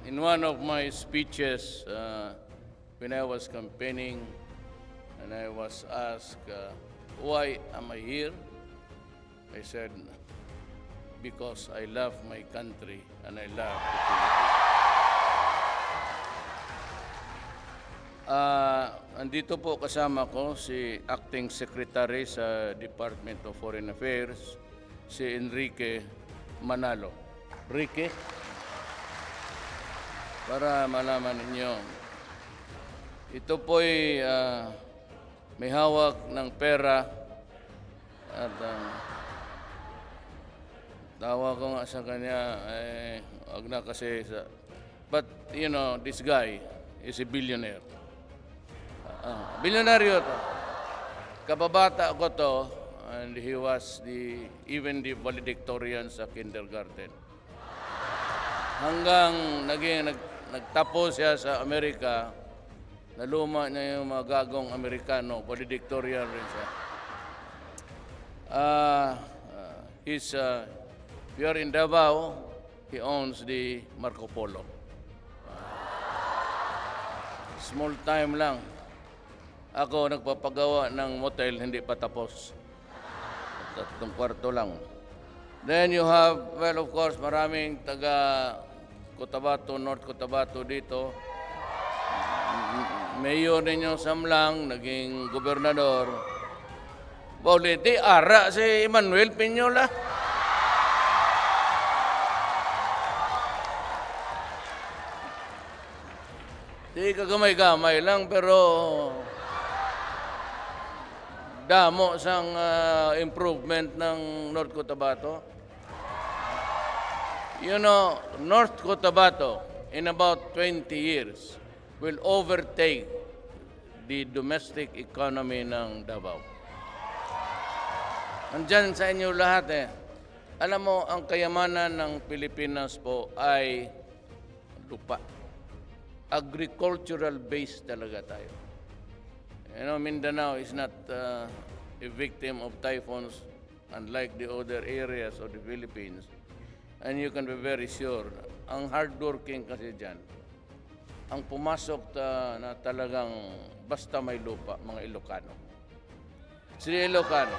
In one of my speeches, when I was campaigning, and I was asked, why am I here? I said, because I love my country and I love the Philippines. Andito po kasama ko si Acting Secretary sa Department of Foreign Affairs, si Enrique Manalo. Enrique, para malaman ninyo, ito po'y may hawak ng pera at tawa ko nga sa kanya, wag na kasi but you know, this guy is a billionaire. Bilyonaryo to. Kababata ko to, and he was even the valedictorian sa kindergarten. Hanggang nagtapos siya sa Amerika, naluma niya yung mga gagong Amerikano, valedictorian rin siya. We are in Davao, he owns the Marco Polo. Small time lang. Ako nagpapagawa ng motel, hindi pa tapos. 3 kwarto lang. Then you have, well, of course, maraming taga Cotabato, North Cotabato dito. Mayor ninyo Samlang, naging gobernador. Boliti, ara si Emmanuel Peñola. Di kagamay-gamay lang, pero damo sang improvement ng North Cotabato. You know, North Cotabato, in about 20 years, will overtake the domestic economy ng Davao. Andyan sa inyo lahat eh. Alam mo, ang kayamanan ng Pilipinas po ay lupa. Agricultural based talaga tayo. You know, Mindanao is not a victim of typhoons unlike the other areas of the Philippines. And you can be very sure, ang hardworking kasi dyan, ang pumasok na talagang basta may lupa, mga Ilocano. Sila Ilocano.